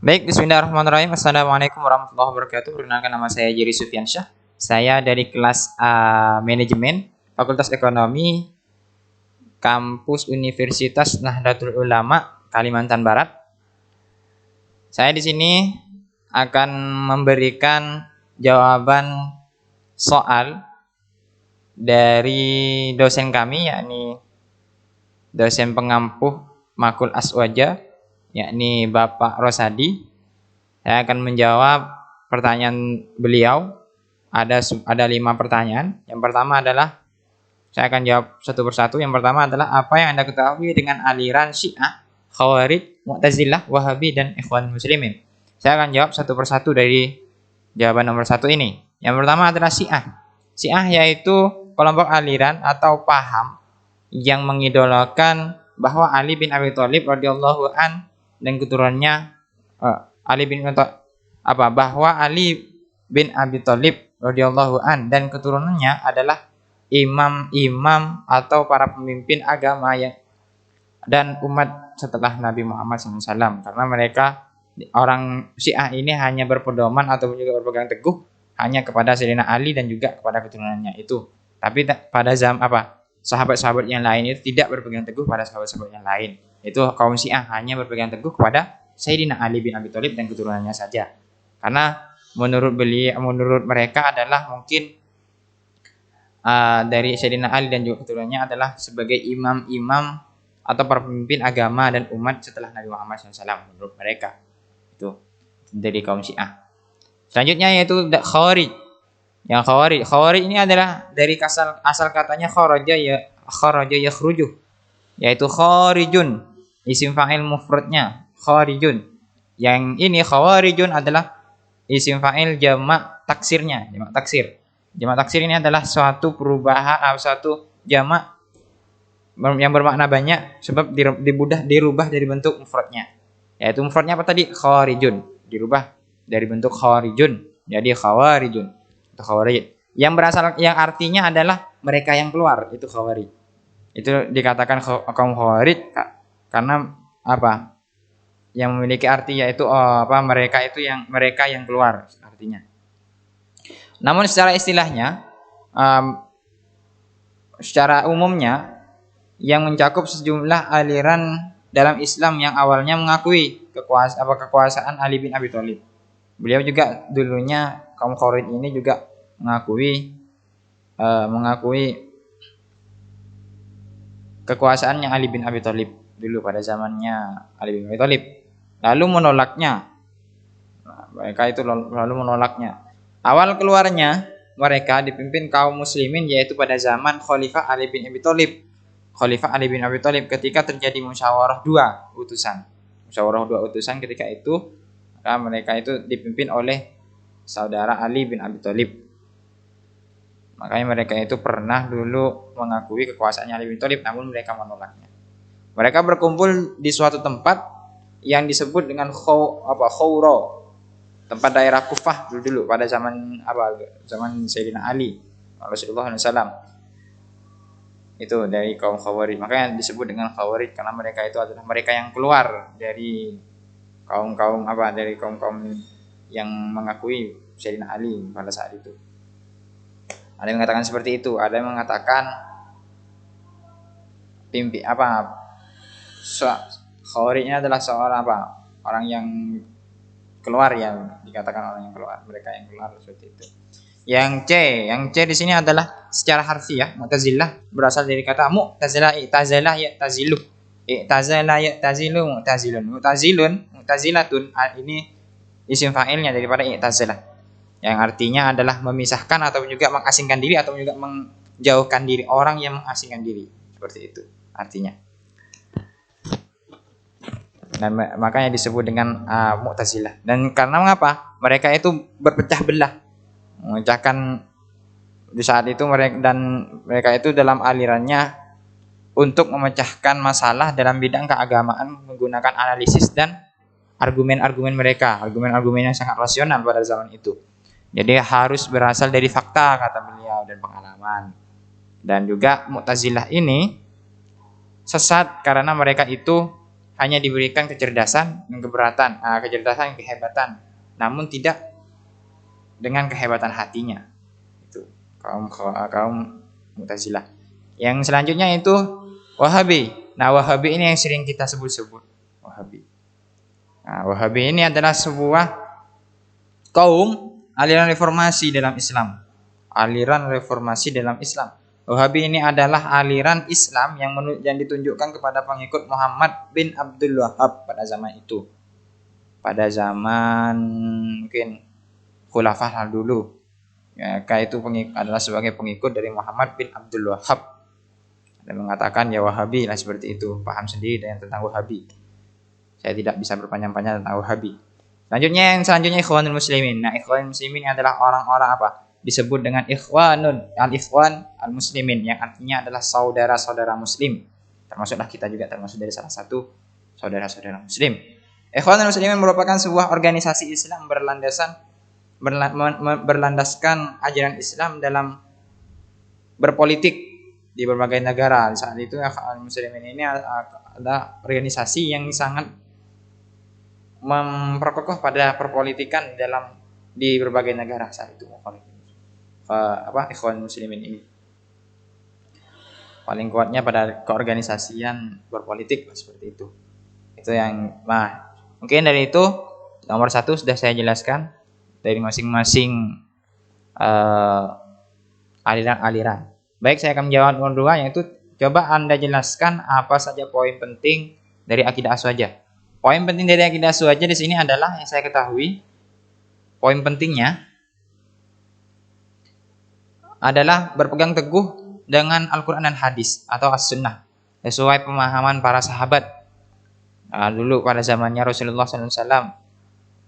Baik, bismillahirrahmanirrahim. Assalamualaikum warahmatullahi wabarakatuh. Perkenalkan, nama saya Jerry Sufyansyah. Saya dari kelas Manajemen Fakultas Ekonomi Kampus Universitas Nahdlatul Ulama Kalimantan Barat. Saya di sini akan memberikan jawaban soal dari dosen kami, yakni dosen pengampuh Makul Aswaja, yakni Bapak Rosadi. Saya akan menjawab pertanyaan beliau. Ada 5 pertanyaan. Yang pertama adalah, saya akan jawab satu persatu. Yang pertama adalah, apa yang Anda ketahui dengan aliran Syiah, Khawarij, Mu'tazilah, Wahabi, dan Ikhwan Muslimin? Saya akan jawab satu persatu dari jawaban nomor 1 ini. Yang pertama adalah Syiah. Syiah yaitu kelompok aliran atau paham yang mengidolakan bahwa Ali bin Abi Thalib radhiyallahu an dan keturunannya bahwa Ali bin Abi Thalib radhiyallahu an dan keturunannya adalah imam-imam atau para pemimpin agama dan umat setelah Nabi Muhammad SAW, karena mereka orang Syiah ini hanya berpedoman atau juga berpegang teguh hanya kepada Sayyidina Ali dan juga kepada keturunannya itu. Tapi pada sahabat-sahabat yang lain itu tidak berpegang teguh pada sahabat-sahabat yang lain. Itu kaum Syiah hanya berpegang teguh kepada Sayyidina Ali bin Abi Thalib dan keturunannya saja. Karena menurut mereka adalah mungkin dari Sayyidina Ali dan juga keturunannya adalah sebagai imam-imam atau para pemimpin agama dan umat setelah Nabi Muhammad SAW menurut mereka. Itu dari kaum Syiah. Selanjutnya yaitu Khawarij. Yang Khawarij ini adalah dari asal katanya kharaja yakhruju, yaitu kharijun, isim fa'il mufradnya kharijun. Yang ini Khawarijun adalah isim fa'il jamak taksirnya, jamak taksir. Jamak taksir ini adalah suatu perubahan atau suatu jamak yang bermakna banyak sebab dirubah dari bentuk mufradnya. Yaitu mufradnya apa tadi? Kharijun, dirubah dari bentuk kharijun jadi Khawarijun. Khawarij yang artinya adalah mereka yang keluar, itu Khawarij. Itu dikatakan kaum Khawarij karena apa? Yang memiliki arti yaitu mereka yang keluar artinya. Namun secara istilahnya, secara umumnya yang mencakup sejumlah aliran dalam Islam yang awalnya mengakui kekuasaan Ali bin Abi Thalib. Beliau juga dulunya, kaum Khawarij ini juga mengakui kekuasaannya Ali bin Abi Thalib dulu pada zamannya Ali bin Abi Thalib. Lalu menolaknya. Mereka itu lalu menolaknya. Awal keluarnya mereka dipimpin kaum muslimin yaitu pada zaman Khalifah Ali bin Abi Thalib. Khalifah Ali bin Abi Thalib ketika terjadi musyawarah dua utusan. Ketika itu mereka itu dipimpin oleh saudara Ali bin Abi Thalib. Makanya mereka itu pernah dulu mengakui kekuasaannya Ali bin Thalib, namun mereka menolaknya. Mereka berkumpul di suatu tempat yang disebut dengan Khawra, tempat daerah Kufah dulu pada zaman Sayyidina Ali Rasulullah SAW. Itu dari kaum Khawarij. Makanya disebut dengan Khawarij karena mereka itu adalah mereka yang keluar dari kaum yang mengakui Sayyidina Ali pada saat itu. Ada yang mengatakan seperti itu, ada yang mengatakan Khawarijnya adalah orang yang keluar, yang dikatakan orang yang keluar, mereka yang keluar seperti itu. Yang C di sini adalah secara harfiah Mu'tazilah berasal dari kata Mu'tazilah, i'tazalah ya'tazilu. I'tazalah ya'tazilu Mu'tazilatun, ini isim fa'ilnya daripada i'tazalah, yang artinya adalah memisahkan atau juga mengasingkan diri atau juga menjauhkan diri, orang yang mengasingkan diri, seperti itu artinya. Dan makanya disebut dengan Mu'tazilah. Dan karena mengapa? Mereka itu berpecah belah, memecahkan di saat itu mereka itu dalam alirannya untuk memecahkan masalah dalam bidang keagamaan menggunakan analisis dan argumen-argumen mereka, argumen-argumen yang sangat rasional pada zaman itu. Jadi harus berasal dari fakta, kata beliau, dan pengalaman. Dan juga Mu'tazilah ini sesat karena mereka itu hanya diberikan kecerdasan dan kecerdasan dan kehebatan, namun tidak dengan kehebatan hatinya. Itu kaum Mu'tazilah. Yang selanjutnya itu Wahabi. Nah, Wahabi ini yang sering kita sebut-sebut. Wahabi. Nah, Wahabi ini adalah sebuah kaum aliran reformasi dalam Islam. Aliran reformasi dalam Islam. Wahabi ini adalah aliran Islam yang ditunjukkan kepada pengikut Muhammad bin Abdul Wahhab pada zaman itu. Pada zaman mungkin khulafah dulu. Ya, itu adalah sebagai pengikut dari Muhammad bin Abdul Wahhab. Dan mengatakan ya Wahabi lah, seperti itu. Paham sendiri dengan tentang Wahabi. Saya tidak bisa berpanjang-panjang tentang Wahabi. Selanjutnya Ikhwanul Muslimin. Nah, Ikhwanul Muslimin adalah orang-orang apa? Disebut dengan Ikhwanun, Al-Ikhwan Al-Muslimin, yang artinya adalah saudara-saudara muslim. Termasuklah kita juga termasuk dari salah satu saudara-saudara muslim. Ikhwanul Muslimin merupakan sebuah organisasi Islam berlandaskan ajaran Islam dalam berpolitik di berbagai negara. Saat itu Ikhwanul Muslimin ini adalah organisasi yang sangat memperkokoh pada perpolitikan di berbagai negara saat itu. Ikhwanul Muslimin ini paling kuatnya pada keorganisasian berpolitik seperti itu. Itu yang mungkin dari itu nomor 1 sudah saya jelaskan dari masing-masing aliran-aliran. Baik, saya akan menjawab nomor 2, yaitu coba Anda jelaskan apa saja poin penting dari akidah Aswajah. Poin penting dari akidah Aswajah di sini adalah yang saya ketahui, poin pentingnya adalah berpegang teguh dengan Al-Quran dan Hadis atau As-Sunnah sesuai pemahaman para sahabat. Dulu pada zamannya Rasulullah SAW,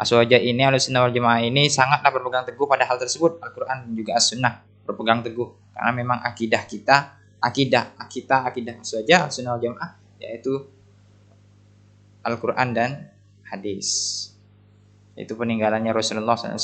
Aswajah ini, Ahlussunnah wal Jamaah ini sangatlah berpegang teguh pada hal tersebut, Al-Quran dan juga As-Sunnah, berpegang teguh karena memang akidah Aswajah, Ahlussunnah wal Jamaah, yaitu Al-Quran dan Hadis. Itu peninggalannya Rasulullah SAW,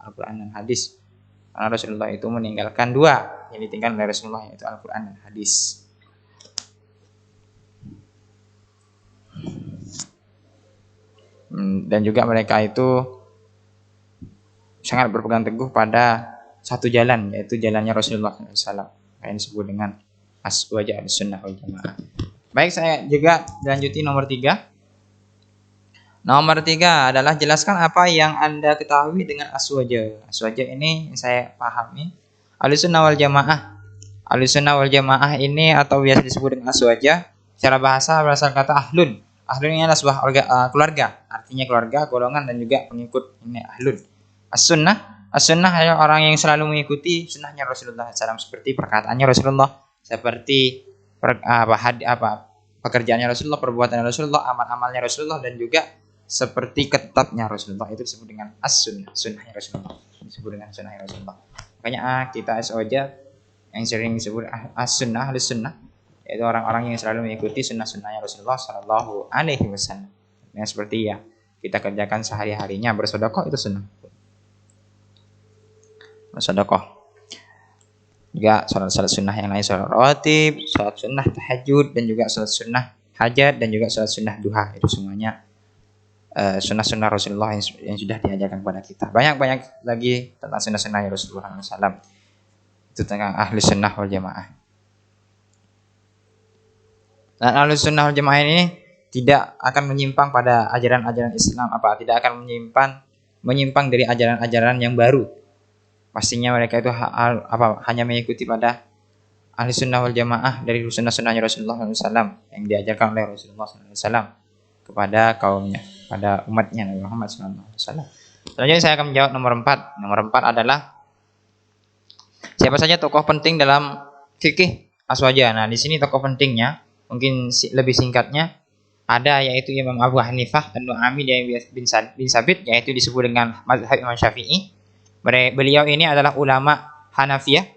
Al-Quran dan Hadis. Karena Rasulullah itu meninggalkan 2 yang ditinggal oleh Rasulullah, yaitu Al-Quran dan Hadis. Dan juga mereka itu sangat berpegang teguh pada satu jalan, yaitu jalannya Rasulullah SAW, yang disebut dengan Aswajah Ahlussunnah wal Jamaah. Baik, saya juga lanjuti nomor 3. Nomor 3 adalah jelaskan apa yang Anda ketahui dengan Aswajah. Aswajah ini saya pahami Ahlussunnah wal Jamaah. Ahlussunnah wal Jamaah ini atau biasa disebut dengan Aswajah, secara bahasa berasal kata ahlun. Ahlun ini adalah sebuah keluarga, artinya keluarga, golongan dan juga pengikut, ini ahlun. As-sunnah adalah orang yang selalu mengikuti sunnahnya Rasulullah SAW, seperti perkataannya Rasulullah, seperti pekerjaannya Rasulullah, perbuatan Rasulullah, amal-amalnya Rasulullah, dan juga seperti kitabnya Rasulullah. Itu disebut dengan as-sunnah, sunnahnya Rasulullah. Disebut dengan sunnahnya Rasulullah. Makanya kita Aswajah yang sering disebut as-sunnah, Ahlussunnah, yaitu orang-orang yang selalu mengikuti sunnah-sunnahnya Rasulullah Shallallahu Alaihi Wasallam. Yang seperti ya kita kerjakan sehari-harinya, bersedekah itu sunnah. Bersedekah. Juga salat sunnah yang lain, salat rawatib, salat sunnah tahajud, dan juga salat sunnah hajat, dan juga salat sunnah duha. Itu semuanya sunnah-sunnah Rasulullah yang sudah diajarkan kepada kita. Banyak lagi tentang sunnah-sunnah Rasulullah SAW. Itu tentang Ahlussunnah wal Jamaah. Dan Ahlussunnah wal Jamaah ini tidak akan menyimpang pada ajaran-ajaran Islam, tidak akan menyimpang dari ajaran-ajaran yang baru. Pastinya mereka itu hanya mengikuti pada Ahlussunnah wal Jamaah dari sunnah-sunnahnya Rasulullah SAW yang diajarkan oleh Rasulullah SAW kepada kaumnya, pada umatnya Nabi Muhammad SAW. Selanjutnya saya akan menjawab nomor 4. Nomor 4 adalah siapa saja tokoh penting dalam fikih Aswajah. Nah, di sini tokoh pentingnya mungkin lebih singkatnya ada, yaitu Imam Abu Hanifah An-Nu'ami bin Sabit, yaitu disebut dengan mazhab Imam Syafi'i. Beliau ini adalah ulama Hanafiyah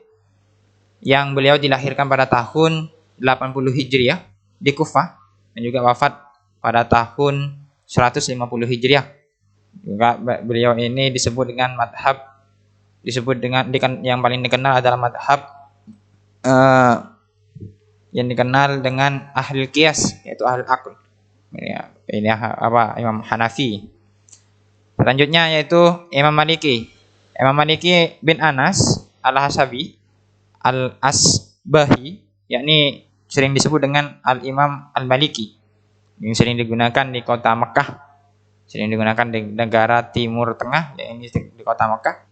yang beliau dilahirkan pada tahun 80 Hijriah di Kufah dan juga wafat pada tahun 150 Hijriah. Juga beliau ini disebut dengan yang paling dikenal adalah madhab yang dikenal dengan ahlul qiyas, yaitu ahlul aql. Ini apa? Imam Hanafi. Selanjutnya yaitu Imam Maliki. Imam Maliki bin Anas Al-Hasabi Al-Asbahi, yakni sering disebut dengan Al-Imam Al-Maliki, yang sering digunakan di kota Mekah, sering digunakan di negara Timur Tengah, yakni di kota Mekah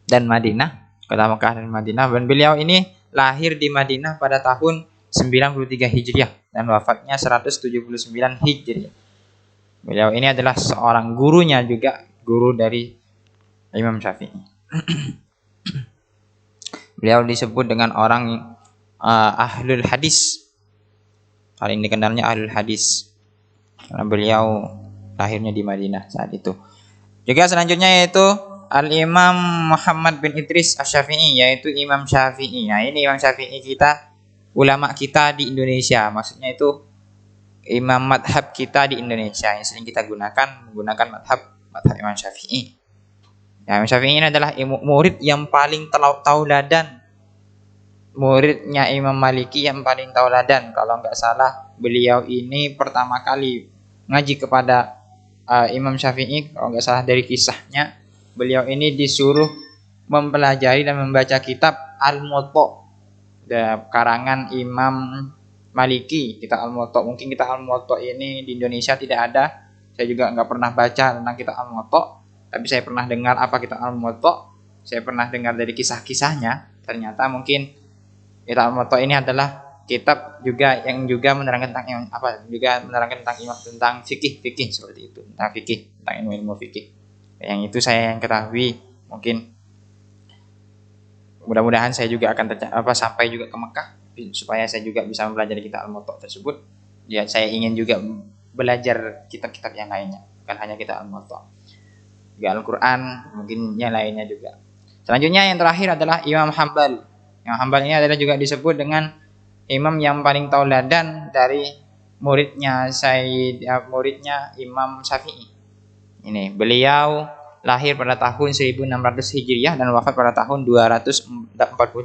dan Madinah, kota Mekah dan Madinah. Dan beliau ini lahir di Madinah pada tahun 93 Hijriah dan wafatnya 179 Hijriah. Beliau ini adalah seorang gurunya juga, guru dari Imam Syafi'i. Beliau disebut dengan orang ahlul hadis. Paling dikenalnya ahlul hadis karena beliau lahirnya di Madinah saat itu. Juga selanjutnya yaitu Al-Imam Muhammad bin Idris Asy-Syafi'i, yaitu Imam Syafi'i. Nah, ini Imam Syafi'i kita, ulama kita di Indonesia. Maksudnya itu imam madhab kita di Indonesia yang sering kita menggunakan madhab Imam Syafi'i. Ya, Imam Syafi'i ini adalah murid yang paling tauladan. Muridnya Imam Maliki yang paling tauladan. Kalau nggak salah, beliau ini pertama kali ngaji kepada Imam Syafi'i. Kalau nggak salah dari kisahnya, beliau ini disuruh mempelajari dan membaca kitab Al-Muwatta, karangan Imam Maliki. Kitab Al-Muwatta, mungkin kitab Al-Muwatta ini di Indonesia tidak ada. Saya juga nggak pernah baca tentang kitab Al-Muwatta, tapi saya pernah dengar apa kitab Al-Muwatta. Saya pernah dengar dari kisah-kisahnya. Ternyata mungkin kitab Al-Muwatta ini adalah kitab juga yang juga menerangkan tentang tentang fikih seperti itu, tentang ilmu fikih. Yang itu saya yang ketahui. Mungkin mudah-mudahan saya juga akan sampai juga ke Mekah supaya saya juga bisa mempelajari kitab Al-Muwatta tersebut. Ya, saya ingin juga belajar kitab-kitab yang lainnya, bukan hanya kitab Al-Muwatta, juga Al-Quran, mungkin yang lainnya juga. Selanjutnya yang terakhir adalah Imam Hambal. Imam Hambal ini adalah juga disebut dengan imam yang paling tauladan dari muridnya Imam Syafi'i. Ini beliau lahir pada tahun 1600 Hijriah dan wafat pada tahun 248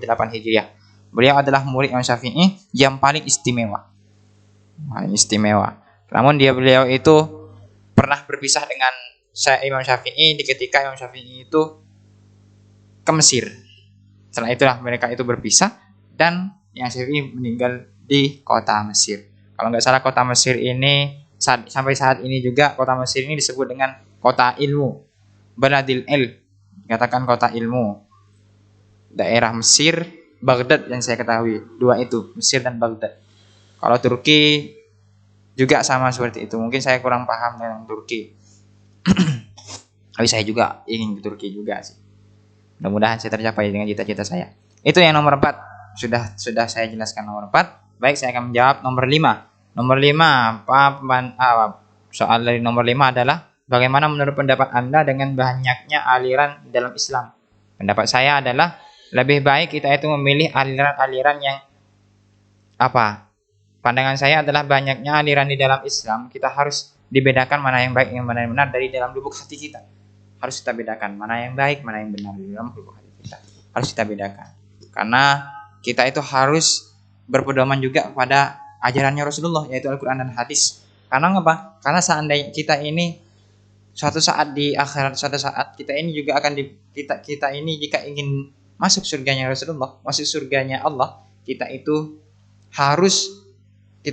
Hijriah. Beliau adalah murid Imam Syafi'i yang paling istimewa. Namun beliau itu pernah berpisah dengan Imam Syafi'i ketika Imam Syafi'i itu ke Mesir. Setelah itulah mereka itu berpisah dan Imam Syafi'i meninggal di kota Mesir. Kalau nggak salah kota Mesir ini sampai saat ini juga kota Mesir ini disebut dengan kota ilmu, Baladil Ilm, dikatakan kota ilmu. Daerah Mesir, Baghdad yang saya ketahui, dua itu, Mesir dan Baghdad. Kalau Turki juga sama seperti itu. Mungkin saya kurang paham dengan Turki. Tapi saya juga ingin ke Turki juga sih. Mudah-mudahan saya tercapai dengan cita-cita saya. Itu yang nomor 4. Sudah saya jelaskan nomor 4. Baik, saya akan menjawab nomor 5. Nomor 5, soal dari nomor 5 adalah bagaimana menurut pendapat Anda dengan banyaknya aliran dalam Islam? Pendapat saya adalah lebih baik kita itu memilih aliran-aliran yang Pandangan saya adalah banyaknya aliran di dalam Islam, kita harus dibedakan mana yang baik, yang mana yang benar dari dalam lubuk hati kita. Harus kita bedakan mana yang baik, mana yang benar di dalam lubuk hati kita. Harus kita bedakan. Karena kita itu harus berpedoman juga pada ajarannya Rasulullah, yaitu Al-Quran dan hadis. Karena apa? Karena seandainya kita ini suatu saat di akhirat, suatu saat kita ini juga akan kita ini jika ingin masuk surganya Rasulullah, masuk surganya Allah, kita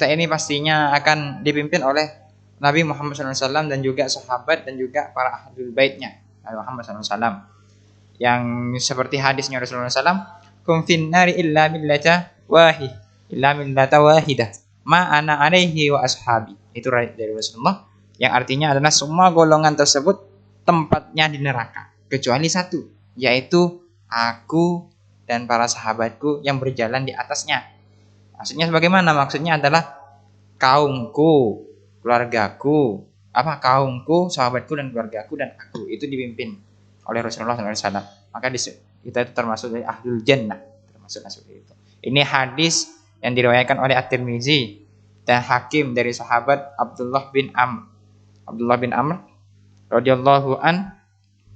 ini pastinya akan dipimpin oleh Nabi Muhammad SAW dan juga sahabat dan juga para ahlul baitnya Nabi Muhammad SAW. Yang seperti hadisnya Rasulullah SAW, "Kum fin nari illa millata wahidah, ma ana alaihi wa ashabi." Itu dari Rasulullah, yang artinya adalah semua golongan tersebut tempatnya di neraka kecuali satu, yaitu aku dan para sahabatku yang berjalan di atasnya. Maksudnya bagaimana? Maksudnya adalah kaumku, keluargaku, kaumku, sahabatku dan keluargaku dan aku itu dipimpin oleh Rasulullah SAW. Maka kita itu termasuk dari ahlul jannah, termasuk seperti itu. Ini hadis yang diriwayatkan oleh At-Tirmizi dan Hakim dari sahabat Abdullah bin Amr radhiyallahu an,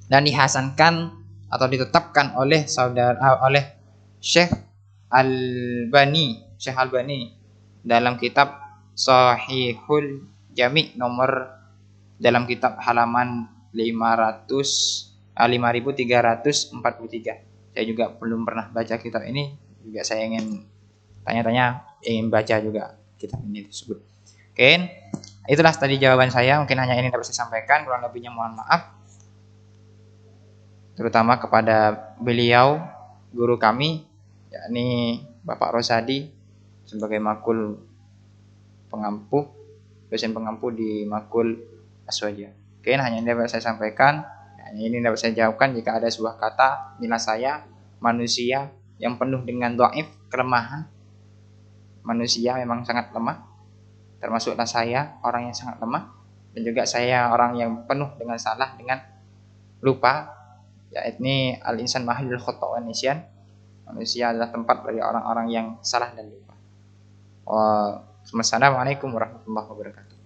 dan dihasankan atau ditetapkan oleh Syekh Al-Bani dalam kitab Sahihul Jami nomor dalam kitab halaman 5343. Saya juga belum pernah baca kitab ini, juga saya ingin tanya-tanya, ingin baca juga kitab ini tersebut. Oke, itulah tadi jawaban saya. Mungkin hanya ini dapat saya sampaikan, kurang lebihnya mohon maaf. Terutama kepada beliau, guru kami, yakni Bapak Rosadi, sebagai makul pengampu, dosen pengampu di Makul Aswaja. Oke, hanya ini dapat saya sampaikan. Hanya ini dapat saya jawabkan. Jika ada sebuah kata, inilah saya, manusia yang penuh dengan dhaif, kelemahan. Manusia memang sangat lemah. Termasuklah saya, orang yang sangat lemah. Dan juga saya orang yang penuh dengan salah, dengan lupa. Yakni al-insan mahallul khata' wa nisyan. Manusia adalah tempat dari orang-orang yang salah dan lupa. Wassalamualaikum warahmatullahi wabarakatuh.